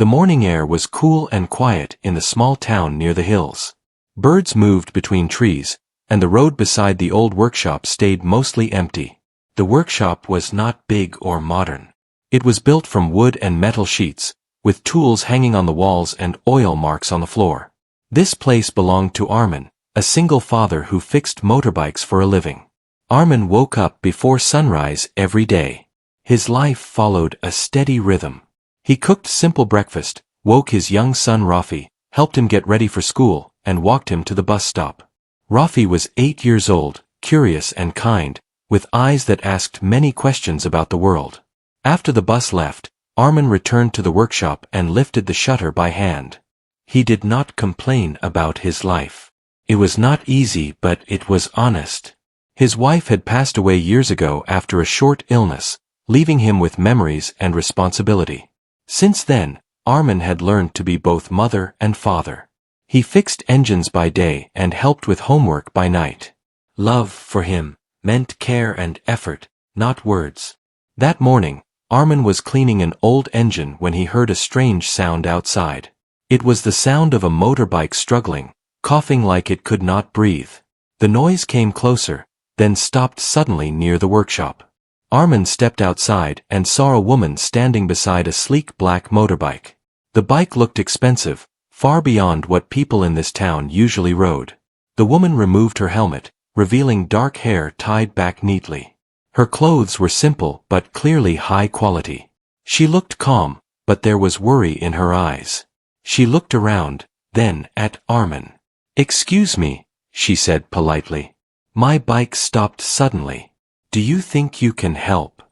The morning air was cool and quiet in the small town near the hills. Birds moved between trees, and the road beside the old workshop stayed mostly empty. The workshop was not big or modern. It was built from wood and metal sheets, with tools hanging on the walls and oil marks on the floor. This place belonged to Armen, a single father who fixed motorbikes for a living. Armen woke up before sunrise every day. His life followed a steady rhythm. He cooked simple breakfast, woke his young son Rafi, helped him get ready for school, and walked him to the bus stop. Rafi was 8 years old, curious and kind, with eyes that asked many questions about the world. After the bus left, Armen returned to the workshop and lifted the shutter by hand. He did not complain about his life. It was not easy, but it was honest. His wife had passed away years ago after a short illness, leaving him with memories and responsibility. Since then, Armen had learned to be both mother and father. He fixed engines by day and helped with homework by night. Love, for him, meant care and effort, not words. That morning, Armen was cleaning an old engine when he heard a strange sound outside. It was the sound of a motorbike struggling, coughing like it could not breathe. The noise came closer, then stopped suddenly near the workshop. Armen stepped outside and saw a woman standing beside a sleek black motorbike. The bike looked expensive, far beyond what people in this town usually rode. The woman removed her helmet, revealing dark hair tied back neatly. Her clothes were simple but clearly high quality. She looked calm, but there was worry in her eyes. She looked around, then at Armen. "Excuse me," she said politely. "My bike stopped suddenly. Do you think you can help?"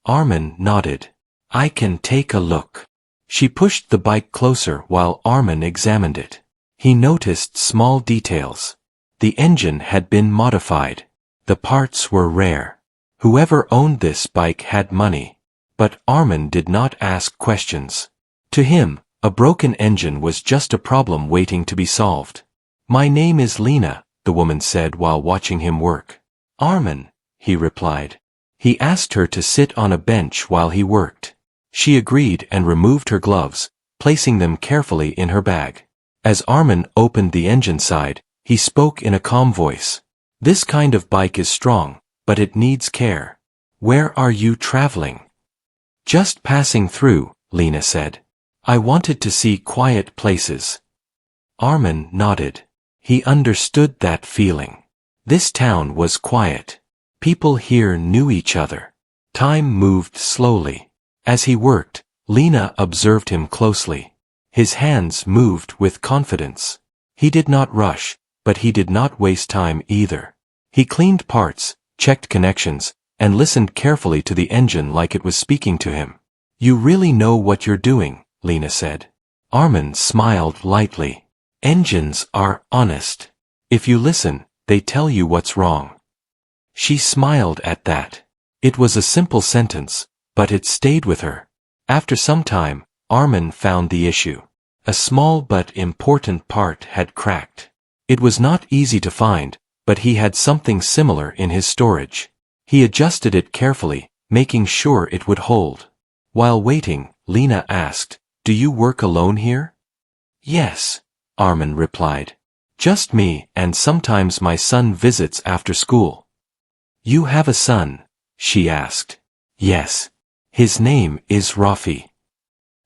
Armen nodded. "I can take a look." She pushed the bike closer while Armen examined it. He noticed small details. The engine had been modified. The parts were rare. Whoever owned this bike had money. But Armen did not ask questions. To him, a broken engine was just a problem waiting to be solved. "My name is Lena," the woman said while watching him work. "Armen," he replied. He asked her to sit on a bench while he worked. She agreed and removed her gloves, placing them carefully in her bag. As Armen opened the engine side, he spoke in a calm voice. "This kind of bike is strong, but it needs care. Where are you traveling?" "Just passing through," Lena said. "I wanted to see quiet places." Armen nodded. He understood that feeling. This town was quiet. People here knew each other. Time moved slowly. As he worked, Lena observed him closely. His hands moved with confidence. He did not rush, but he did not waste time either. He cleaned parts, checked connections, and listened carefully to the engine like it was speaking to him. "You really know what you're doing," Lena said. Armen smiled lightly. "Engines are honest. If you listen, they tell you what's wrong." She smiled at that. It was a simple sentence, but it stayed with her. After some time, Armen found the issue. A small but important part had cracked. It was not easy to find, but he had something similar in his storage. He adjusted it carefully, making sure it would hold. While waiting, Lena asked, "Do you work alone here?" "Yes," Armen replied. "Just me, and sometimes my son visits after school." "You have a son?" she asked. "Yes. His name is Rafi."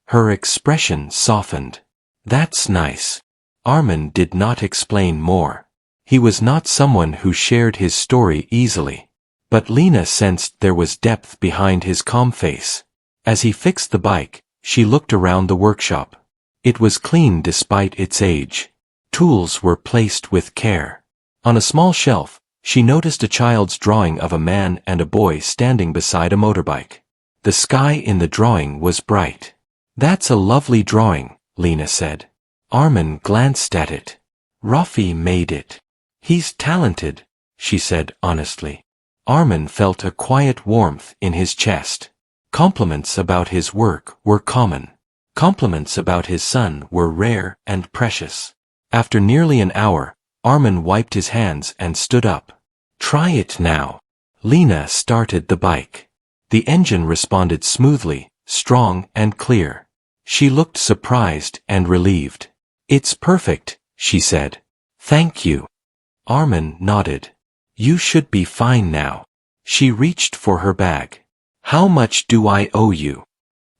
Her expression softened. "That's nice." Armen did not explain more. He was not someone who shared his story easily. But Lena sensed there was depth behind his calm face. As he fixed the bike, she looked around the workshop. It was clean despite its age. Tools were placed with care. On a small shelf, she noticed a child's drawing of a man and a boy standing beside a motorbike. The sky in the drawing was bright. "That's a lovely drawing," Lena said. Armen glanced at it. "Rafi made it. He's talented," she said honestly. Armen felt a quiet warmth in his chest. Compliments about his work were common. Compliments about his son were rare and precious. After nearly an hour, Armen wiped his hands and stood up. "Try it now." Lena started the bike. The engine responded smoothly, strong and clear. She looked surprised and relieved. "It's perfect," she said. "Thank you." Armen nodded. "You should be fine now." She reached for her bag. "How much do I owe you?"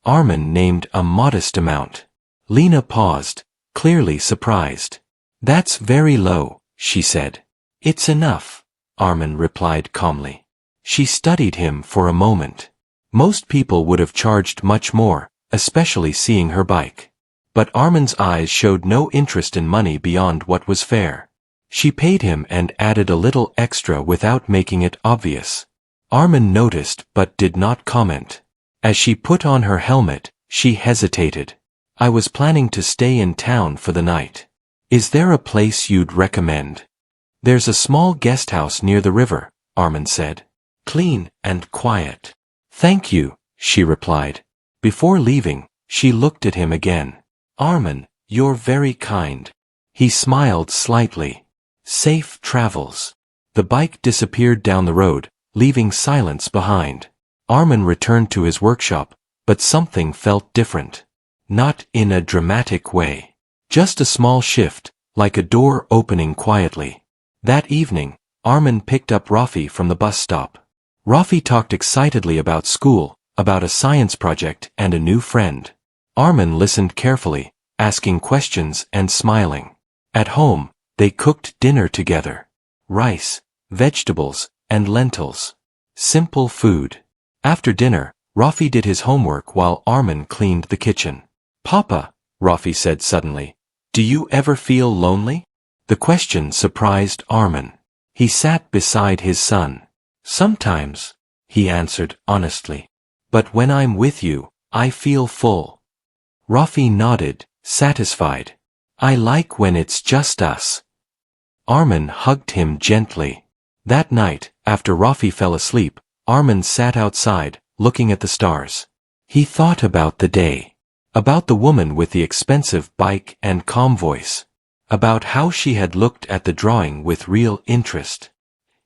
Armen named a modest amount. Lena paused, clearly surprised. "That's very low," she said. "It's enough," Armen replied calmly. She studied him for a moment. Most people would have charged much more, especially seeing her bike. But Armen's eyes showed no interest in money beyond what was fair. She paid him and added a little extra without making it obvious. Armen noticed but did not comment. As she put on her helmet, she hesitated. "I was planning to stay in town for the night. Is there a place you'd recommend?" "There's a small guest house near the river," Armen said. "Clean and quiet." "Thank you," she replied. Before leaving, she looked at him again. "Armen, you're very kind." He smiled slightly. "Safe travels." The bike disappeared down the road, leaving silence behind. Armen returned to his workshop, but something felt different. Not in a dramatic way. Just a small shift, like a door opening quietly. That evening, Armen picked up Rafi from the bus stop. Rafi talked excitedly about school, about a science project and a new friend. Armen listened carefully, asking questions and smiling. At home, they cooked dinner together. Rice, vegetables, and lentils. Simple food. After dinner, Rafi did his homework while Armen cleaned the kitchen. "Papa," Rafi said suddenly, "do you ever feel lonely?" The question surprised Armen. He sat beside his son. "Sometimes," he answered honestly. "But when I'm with you, I feel full." Rafi nodded, satisfied. "I like when it's just us." Armen hugged him gently. That night, after Rafi fell asleep, Armen sat outside, looking at the stars. He thought about the day. About the woman with the expensive bike and calm voice. About how she had looked at the drawing with real interest.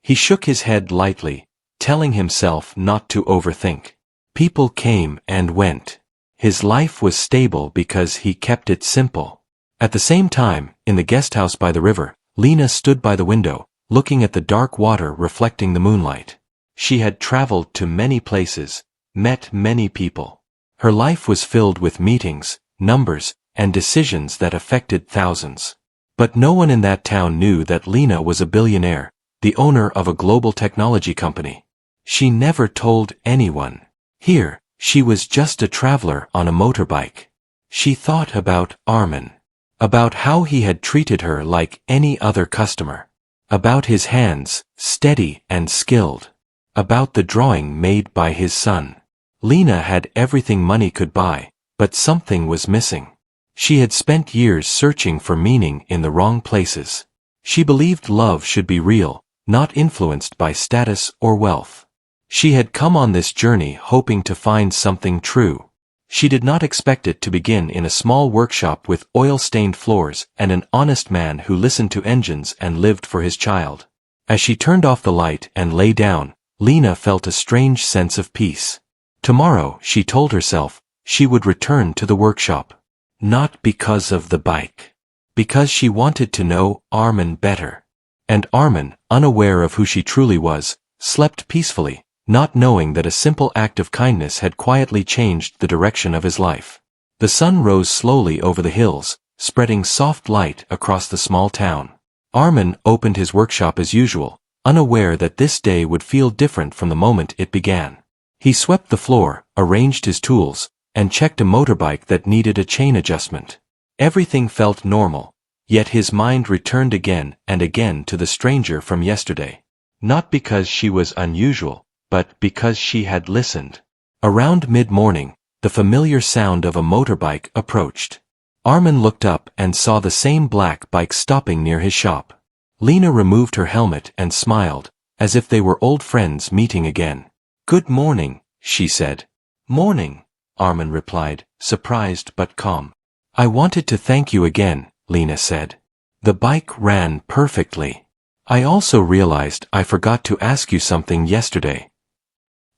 He shook his head lightly, telling himself not to overthink. People came and went. His life was stable because he kept it simple. At the same time, in the guest house by the river, Lena stood by the window, looking at the dark water reflecting the moonlight. She had traveled to many places, met many people. Her life was filled with meetings, numbers, and decisions that affected thousands. But no one in that town knew that Lena was a billionaire, the owner of a global technology company. She never told anyone. Here, she was just a traveler on a motorbike. She thought about Armen. About how he had treated her like any other customer. About his hands, steady and skilled. About the drawing made by his son. Lena had everything money could buy, but something was missing. She had spent years searching for meaning in the wrong places. She believed love should be real, not influenced by status or wealth. She had come on this journey hoping to find something true. She did not expect it to begin in a small workshop with oil-stained floors and an honest man who listened to engines and lived for his child. As she turned off the light and lay down, Lena felt a strange sense of peace. Tomorrow, she told herself, she would return to the workshop. Not because of the bike. Because she wanted to know Armen better. And Armen, unaware of who she truly was, slept peacefully, not knowing that a simple act of kindness had quietly changed the direction of his life. The sun rose slowly over the hills, spreading soft light across the small town. Armen opened his workshop as usual, unaware that this day would feel different from the moment it began. He swept the floor, arranged his tools, and checked a motorbike that needed a chain adjustment. Everything felt normal, yet his mind returned again and again to the stranger from yesterday. Not because she was unusual, but because she had listened. Around mid-morning, the familiar sound of a motorbike approached. Armen looked up and saw the same black bike stopping near his shop. Lena removed her helmet and smiled, as if they were old friends meeting again. "Good morning," she said. "Morning," Armen replied, surprised but calm. "I wanted to thank you again," Lena said. "The bike ran perfectly. I also realized I forgot to ask you something yesterday."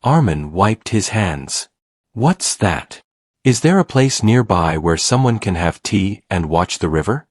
Armen wiped his hands. "What's that?" Is there a place nearby where someone can have tea and watch the river?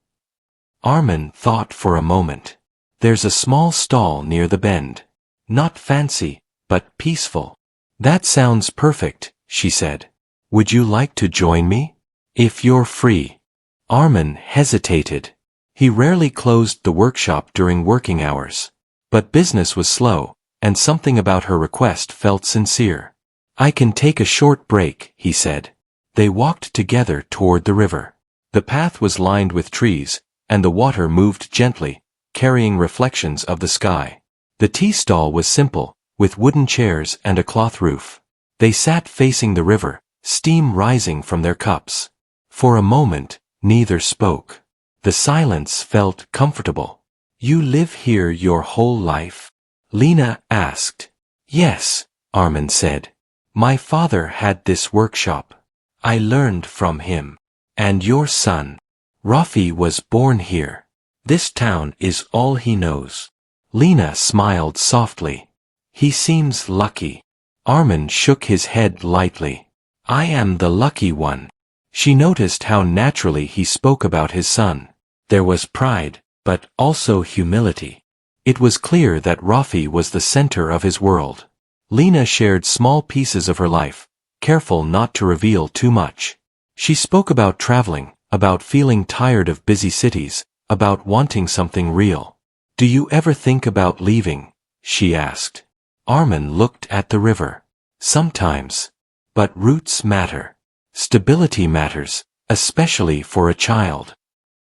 Armen thought for a moment. There's a small stall near the bend. Not fancy, but peaceful. That sounds perfect, she said. Would you like to join me? If you're free. Armen hesitated. He rarely closed the workshop during working hours. But business was slow, and something about her request felt sincere. I can take a short break, he said. They walked together toward the river. The path was lined with trees, and the water moved gently, carrying reflections of the sky. The tea stall was simple, with wooden chairs and a cloth roof. They sat facing the river, steam rising from their cups. For a moment, neither spoke. The silence felt comfortable. You live here your whole life? Lena asked. Yes, Armen said. My father had this workshop. I learned from him. And your son? Rafi was born here. This town is all he knows. Lena smiled softly. He seems lucky. Armen shook his head lightly. I am the lucky one. She noticed how naturally he spoke about his son. There was pride, but also humility. It was clear that Rafi was the center of his world. Lena shared small pieces of her life, careful not to reveal too much. She spoke about traveling, about feeling tired of busy cities, about wanting something real. Do you ever think about leaving? She asked. Armen looked at the river. Sometimes. But roots matter. Stability matters, especially for a child.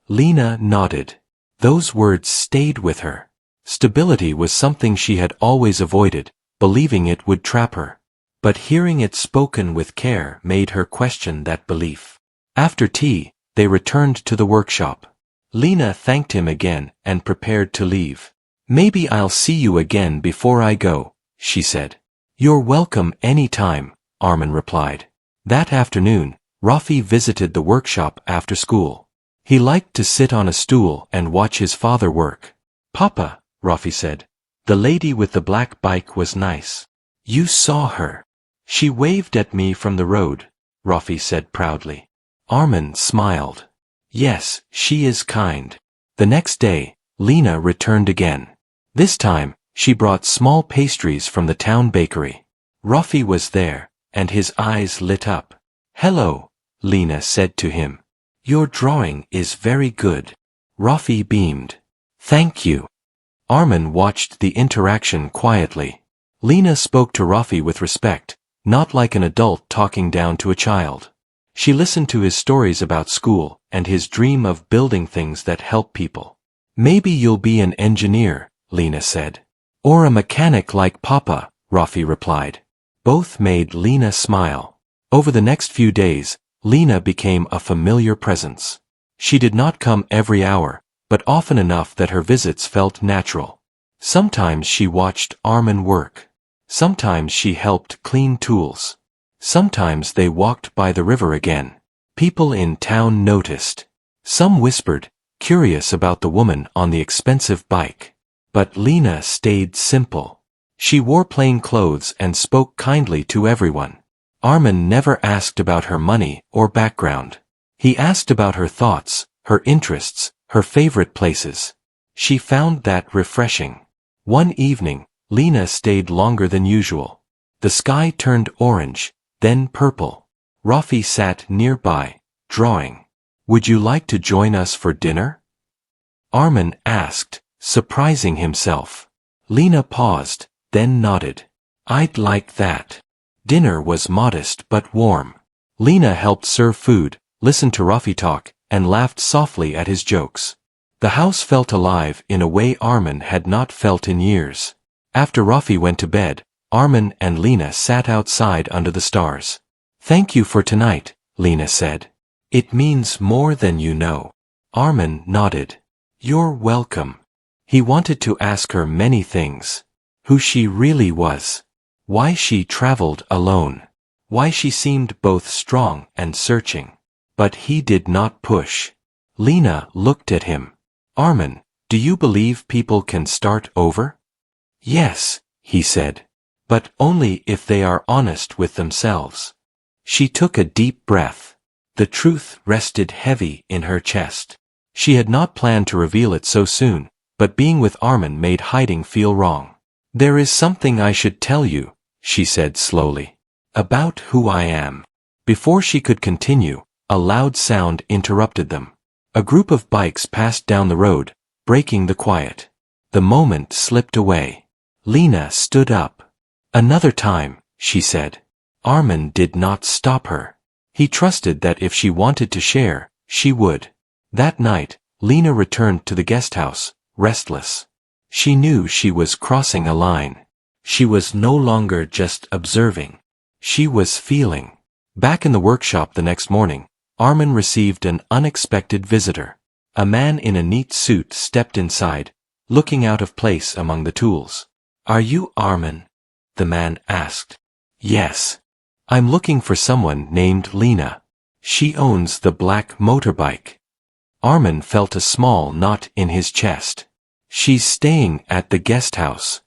Lena nodded. Those words stayed with her. Stability was something she had always avoided, believing it would trap her. But hearing it spoken with care made her question that belief. After tea, they returned to the workshop. Lena thanked him again and prepared to leave. Maybe I'll see you again before I go, she said. You're welcome any time, Armen replied. That afternoon, Rafi visited the workshop after school. He liked to sit on a stool and watch his father work. Papa, Rafi said, the lady with the black bike was nice. You saw her. She waved at me from the road, Rafi said proudly. Armen smiled. Yes, she is kind. The next day, Lena returned again. This time, she brought small pastries from the town bakery. Rafi was there, and his eyes lit up. Hello, Lena said to him. Your drawing is very good. Rafi beamed. Thank you. Armen watched the interaction quietly. Lena spoke to Rafi with respect, not like an adult talking down to a child. She listened to his stories about school and his dream of building things that help people. Maybe you'll be an engineer, Lena said. Or a mechanic like Papa, Rafi replied. Both made Lena smile. Over the next few days, Lena became a familiar presence. She did not come every hour, but often enough that her visits felt natural. Sometimes she watched Armen work. Sometimes she helped clean tools. Sometimes they walked by the river again. People in town noticed. Some whispered, curious about the woman on the expensive bike. But Lena stayed simple. She wore plain clothes and spoke kindly to everyone. Armen never asked about her money or background. He asked about her thoughts, her interests, her favorite places. She found that refreshing. One evening, Lena stayed longer than usual. The sky turned orange, then purple. Rafi sat nearby, drawing. Would you like to join us for dinner? Armen asked, surprising himself. Lena paused, then nodded. I'd like that. Dinner was modest but warm. Lena helped serve food, listened to Rafi talk, and laughed softly at his jokes. The house felt alive in a way Armen had not felt in years. After Rafi went to bed, Armen and Lena sat outside under the stars. Thank you for tonight, Lena said. It means more than you know. Armen nodded. You're welcome. He wanted to ask her many things. Who she really was. Why she traveled alone. Why she seemed both strong and searching. But he did not push. Lena looked at him. Armen, do you believe people can start over? Yes, he said. But only if they are honest with themselves. She took a deep breath. The truth rested heavy in her chest. She had not planned to reveal it so soon, but being with Armen made hiding feel wrong. "There is something I should tell you," she said slowly. "About who I am." Before she could continue, a loud sound interrupted them. A group of bikes passed down the road, breaking the quiet. The moment slipped away. Lena stood up. "Another time," she said. Armen did not stop her. He trusted that if she wanted to share, she would. That night, Lena returned to the guest house, restless. She knew she was crossing a line. She was no longer just observing. She was feeling. Back in the workshop the next morning, Armen received an unexpected visitor. A man in a neat suit stepped inside, looking out of place among the tools. "Are you Armen?" the man asked. "Yes. I'm looking for someone named Lena. She owns the black motorbike." Armen felt a small knot in his chest. "She's staying at the guest house."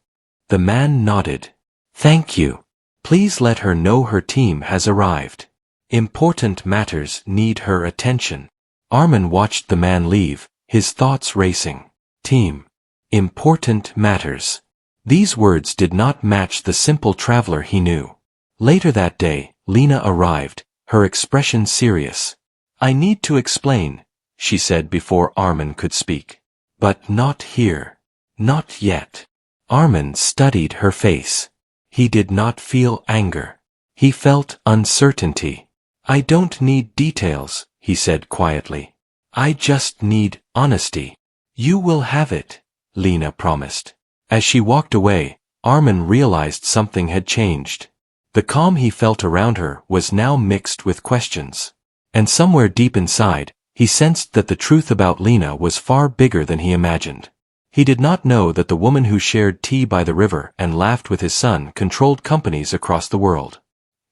The man nodded. "Thank you. Please let her know her team has arrived. Important matters need her attention." Armen watched the man leave, his thoughts racing. Team. Important matters. These words did not match the simple traveler he knew. Later that day, Lena arrived, her expression serious. "I need to explain," she said before Armen could speak. "But not here. Not yet." Armen studied her face. He did not feel anger. He felt uncertainty. "I don't need details," he said quietly. "I just need honesty." "You will have it," Lena promised. As she walked away, Armen realized something had changed. The calm he felt around her was now mixed with questions. And somewhere deep inside, he sensed that the truth about Lena was far bigger than he imagined. He did not know that the woman who shared tea by the river and laughed with his son controlled companies across the world.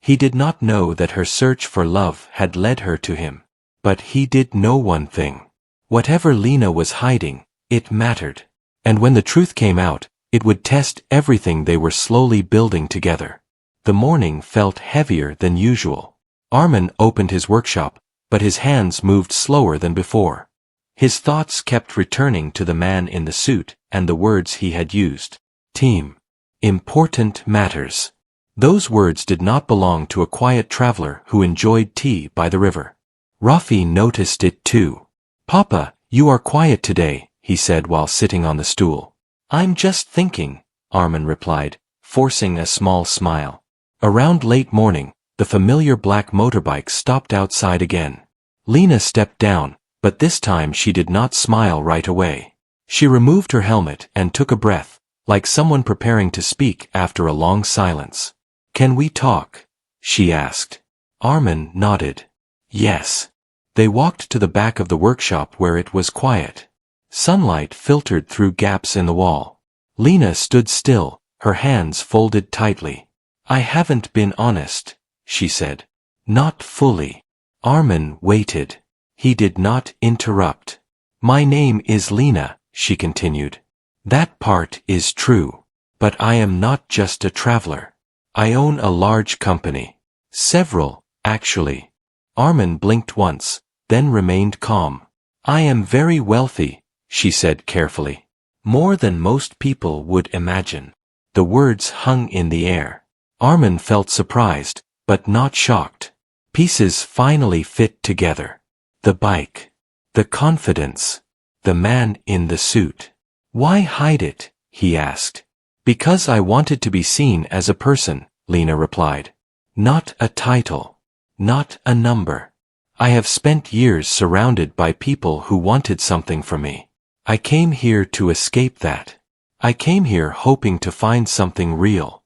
He did not know that her search for love had led her to him. But he did know one thing. Whatever Lena was hiding, it mattered. And when the truth came out, it would test everything they were slowly building together. The morning felt heavier than usual. Armen opened his workshop, but his hands moved slower than before. His thoughts kept returning to the man in the suit and the words he had used. Team. Important matters. Those words did not belong to a quiet traveler who enjoyed tea by the river. Rafi noticed it too. "Papa, you are quiet today," he said while sitting on the stool. "I'm just thinking," Armen replied, forcing a small smile. Around late morning, the familiar black motorbike stopped outside again. Lena stepped down, but this time she did not smile right away. She removed her helmet and took a breath, like someone preparing to speak after a long silence. "Can we talk?" she asked. Armen nodded. Yes. They walked to the back of the workshop where it was quiet. Sunlight filtered through gaps in the wall. Lena stood still, her hands folded tightly. "I haven't been honest," she said. "Not fully." Armen waited. He did not interrupt. "My name is Lena," she continued. "That part is true. But I am not just a traveler. I own a large company. Several, actually." Armen blinked once, then remained calm. "I am very wealthy," she said carefully. "More than most people would imagine." The words hung in the air. Armen felt surprised, but not shocked. Pieces finally fit together. The bike. The confidence. The man in the suit. "Why hide it?" he asked. "Because I wanted to be seen as a person," Lena replied. "Not a title. Not a number. I have spent years surrounded by people who wanted something from me. I came here to escape that. I came here hoping to find something real."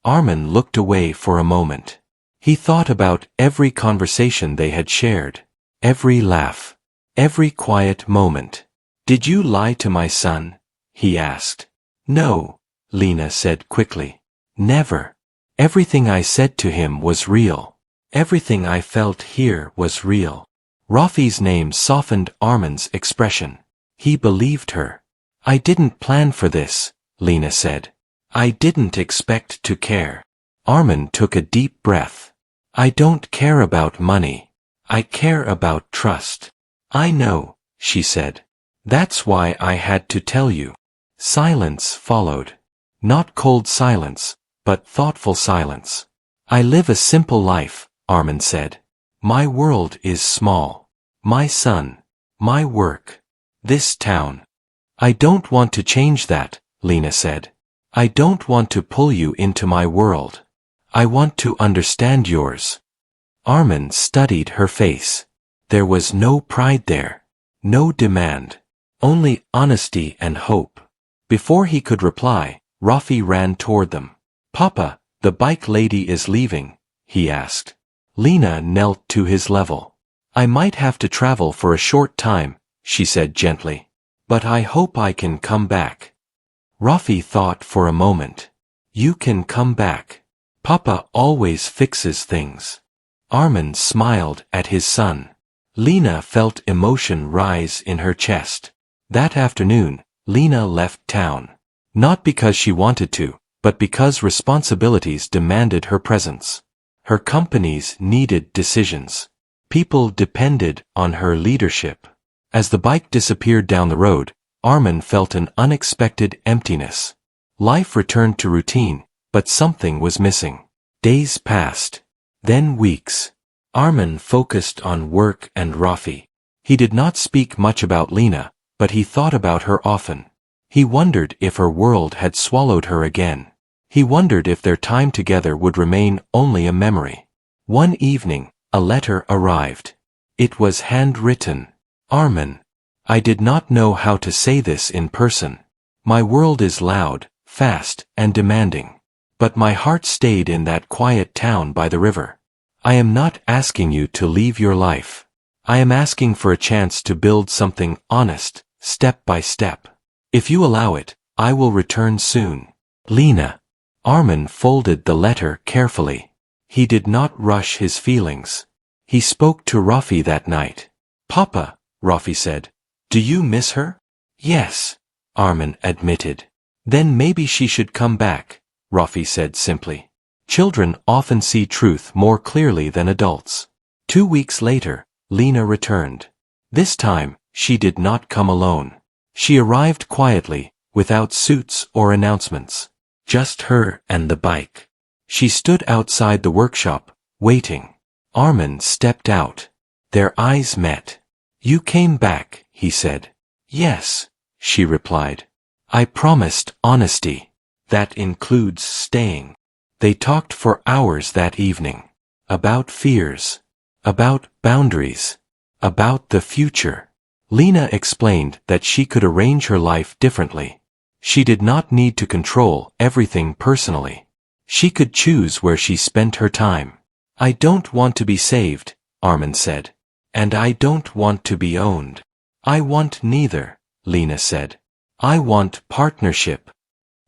Armen looked away for a moment. He thought about every conversation they had shared, every laugh, every quiet moment. "Did you lie to my son?" he asked. "No," Lena said quickly. "Never. Everything I said to him was real. Everything I felt here was real." Rafi's name softened Armen's expression. He believed her. "I didn't plan for this," Lena said. "I didn't expect to care." Armen took a deep breath. I don't care about money. I care about trust. I know, she said. That's why I had to tell you. Silence followed. Not cold silence, but thoughtful silence. I live a simple life, Armen said. My world is small. My son. My work. This town. I don't want to change that, Lena said. I don't want to pull you into my world. I want to understand yours. Armen studied her face. There was no pride there. No demand. Only honesty and hope. Before he could reply, Rafi ran toward them. Papa, the bike lady is leaving, he asked. Lena knelt to his level. I might have to travel for a short time, she said gently. But I hope I can come back. Rafi thought for a moment. You can come back. Papa always fixes things. Armen smiled at his son. Lena felt emotion rise in her chest. That afternoon, Lena left town. Not because she wanted to, but because responsibilities demanded her presence. Her companies needed decisions. People depended on her leadership. As the bike disappeared down the road, Armen felt an unexpected emptiness. Life returned to routine, but something was missing. Days passed. Then weeks. Armen focused on work and Rafi. He did not speak much about Lena, but he thought about her often. He wondered if her world had swallowed her again. He wondered if their time together would remain only a memory. One evening, a letter arrived. It was handwritten. Armen. I did not know how to say this in person. My world is loud, fast, and demanding. But my heart stayed in that quiet town by the river. I am not asking you to leave your life. I am asking for a chance to build something honest, step by step. If you allow it, I will return soon. Lena. Armen folded the letter carefully. He did not rush his feelings. He spoke to Rafi that night. Papa, Rafi said, do you miss her? Yes, Armen admitted. Then maybe she should come back, Rafi said simply. Children often see truth more clearly than adults. 2 weeks later, Lena returned. This time, she did not come alone. She arrived quietly, without suits or announcements. Just her and the bike. She stood outside the workshop, waiting. Armen stepped out. Their eyes met. You came back, he said. Yes, she replied. I promised honesty. That includes staying. They talked for hours that evening. About fears. About boundaries. About the future. Lena explained that she could arrange her life differently. She did not need to control everything personally. She could choose where she spent her time. I don't want to be saved, Armen said. And I don't want to be owned. I want neither, Lena said. I want partnership.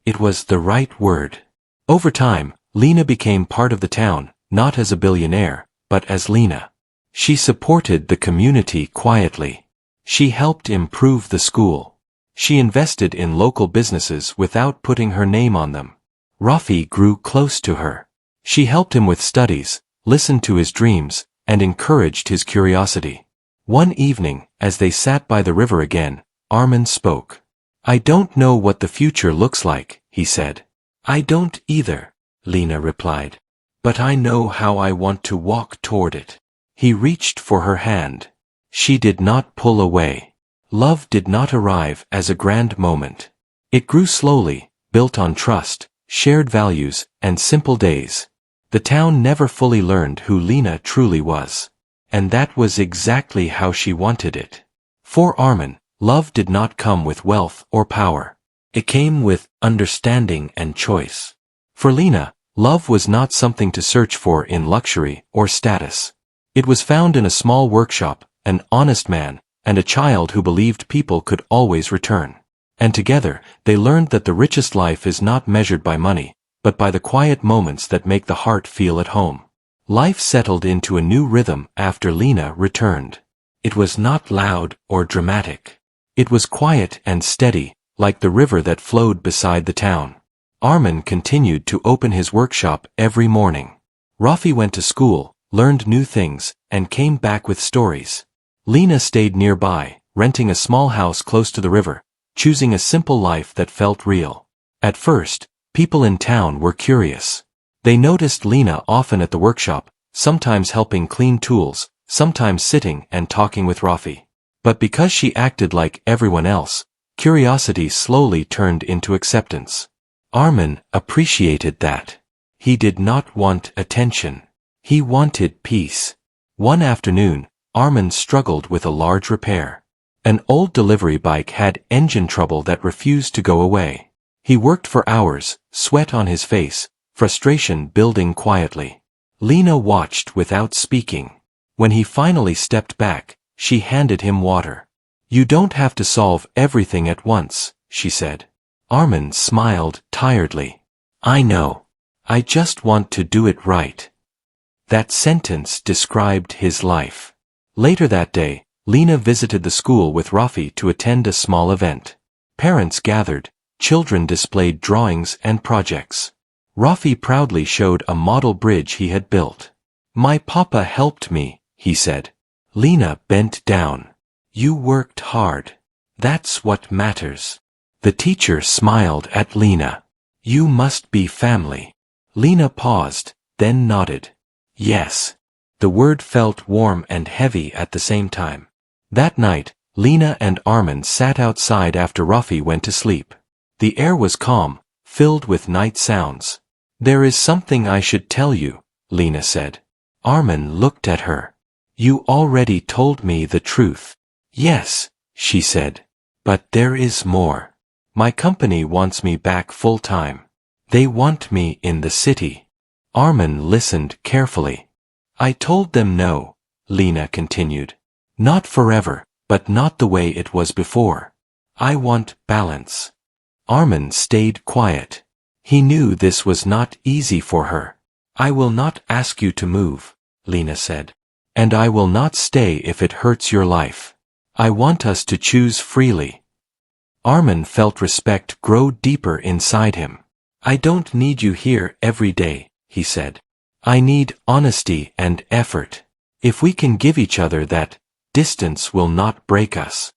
It was the right word. Over time, Lena became part of the town, not as a billionaire, but as Lena. She supported the community quietly. She helped improve the school. She invested in local businesses without putting her name on them. Rafi grew close to her. She helped him with studies, listened to his dreams, and encouraged his curiosity. One evening, as they sat by the river again, Armen spoke. I don't know what the future looks like, he said. I don't either, Lena replied. But I know how I want to walk toward it. He reached for her hand. She did not pull away. Love did not arrive as a grand moment. It grew slowly, built on trust, shared values, and simple days. The town never fully learned who Lena truly was. And that was exactly how she wanted it. For Armen, love did not come with wealth or power. It came with understanding and choice. For Lena, love was not something to search for in luxury or status. It was found in a small workshop, an honest man, and a child who believed people could always return. And together, they learned that the richest life is not measured by money, but by the quiet moments that make the heart feel at home. Life settled into a new rhythm after Lena returned. It was not loud or dramatic. It was quiet and steady, like the river that flowed beside the town. Armen continued to open his workshop every morning. Rafi went to school, learned new things, and came back with stories. Lena stayed nearby, renting a small house close to the river, choosing a simple life that felt real. At first, people in town were curious. They noticed Lena often at the workshop, sometimes helping clean tools, sometimes sitting and talking with Rafi. But because she acted like everyone else, curiosity slowly turned into acceptance. Armen appreciated that. He did not want attention. He wanted peace. One afternoon, Armen struggled with a large repair. An old delivery bike had engine trouble that refused to go away. He worked for hours, sweat on his face, frustration building quietly. Lena watched without speaking. When he finally stepped back, she handed him water. "You don't have to solve everything at once," she said. Armen smiled tiredly. "I know. I just want to do it right." That sentence described his life. Later that day, Lena visited the school with Rafi to attend a small event. Parents gathered, children displayed drawings and projects. Rafi proudly showed a model bridge he had built. "My papa helped me," he said. Lena bent down. "You worked hard. That's what matters." The teacher smiled at Lena. "You must be family." Lena paused, then nodded. "Yes." The word felt warm and heavy at the same time. That night, Lena and Armen sat outside after Rafi went to sleep. The air was calm, filled with night sounds. "There is something I should tell you," Lena said. Armen looked at her. "You already told me the truth." "Yes," she said. "But there is more. My company wants me back full-time. They want me in the city." Armen listened carefully. "I told them no," Lena continued. "Not forever, but not the way it was before. I want balance." Armen stayed quiet. He knew this was not easy for her. "I will not ask you to move," Lena said. "And I will not stay if it hurts your life. I want us to choose freely." Armen felt respect grow deeper inside him. "I don't need you here every day," he said. "I need honesty and effort. If we can give each other that, distance will not break us."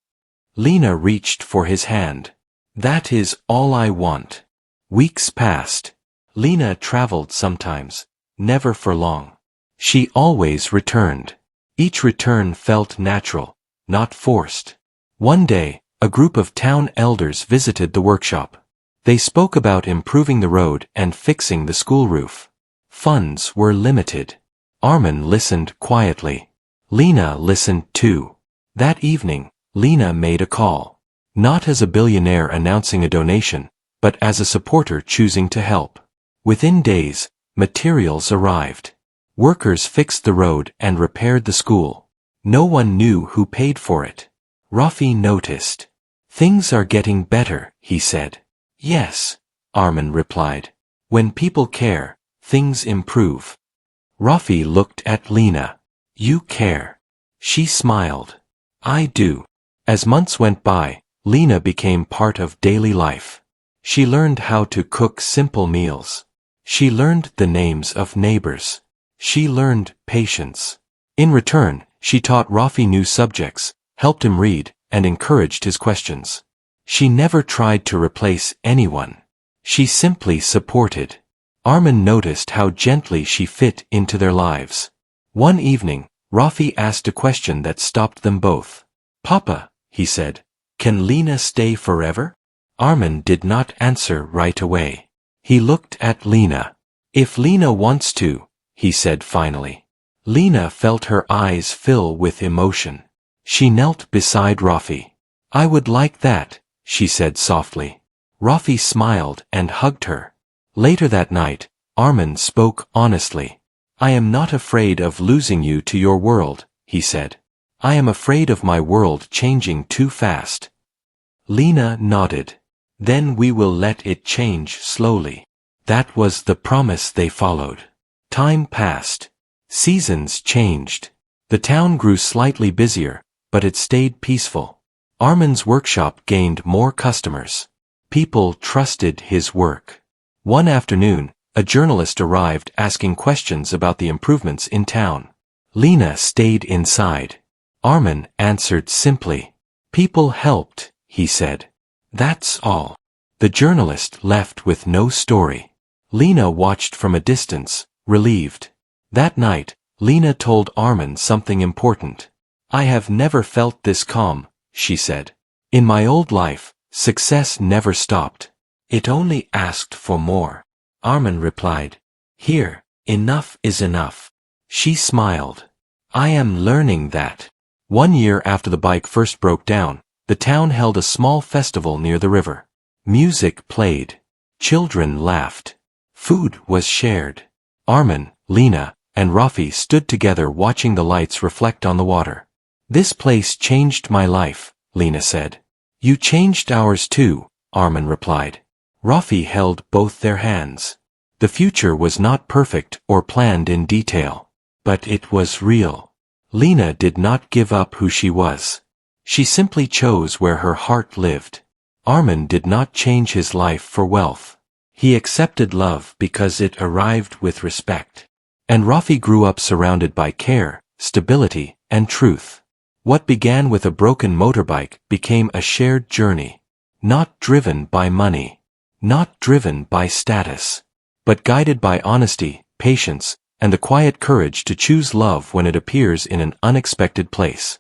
Lena reached for his hand. "That is all I want." Weeks passed. Lena traveled sometimes, never for long. She always returned. Each return felt natural, not forced. One day, a group of town elders visited the workshop. They spoke about improving the road and fixing the school roof. Funds were limited. Armen listened quietly. Lena listened too. That evening, Lena made a call. Not as a billionaire announcing a donation, but as a supporter choosing to help. Within days, materials arrived. Workers fixed the road and repaired the school. No one knew who paid for it. Rafi noticed. "Things are getting better," he said. "Yes," Armen replied. "When people care, things improve." Rafi looked at Lena. "You care." She smiled. "I do." As months went by, Lena became part of daily life. She learned how to cook simple meals. She learned the names of neighbors. She learned patience. In return, she taught Rafi new subjects, helped him read, and encouraged his questions. She never tried to replace anyone. She simply supported. Armen noticed how gently she fit into their lives. One evening, Rafi asked a question that stopped them both. "Papa," he said, "can Lena stay forever?" Armen did not answer right away. He looked at Lena. "If Lena wants to," he said finally. Lena felt her eyes fill with emotion. She knelt beside Rafi. "I would like that," she said softly. Rafi smiled and hugged her. Later that night, Armen spoke honestly. "I am not afraid of losing you to your world," he said. "I am afraid of my world changing too fast." Lena nodded. "Then we will let it change slowly." That was the promise they followed. Time passed. Seasons changed. The town grew slightly busier, but it stayed peaceful. Armen's workshop gained more customers. People trusted his work. One afternoon, A journalist arrived asking questions about the improvements in town. Lena stayed inside. Armen answered simply. People helped, he said. That's all. The journalist left with no story. Lena watched from a distance, relieved. That night, Lena told Armen something important. I have never felt this calm, she said. In my old life, success never stopped. It only asked for more. Armen replied, Here, enough is enough. She smiled. I am learning that. 1 year after the bike first broke down, the town held a small festival near the river. Music played. Children laughed. Food was shared. Armen, Lena, and Rafi stood together watching the lights reflect on the water. This place changed my life, Lena said. You changed ours too, Armen replied. Rafi held both their hands. The future was not perfect or planned in detail, but it was real. Lena did not give up who she was. She simply chose where her heart lived. Armen did not change his life for wealth. He accepted love because it arrived with respect. And Rafi grew up surrounded by care, stability, and truth. What began with a broken motorbike became a shared journey. Not driven by money. Not driven by status. But guided by honesty, patience, and the quiet courage to choose love when it appears in an unexpected place.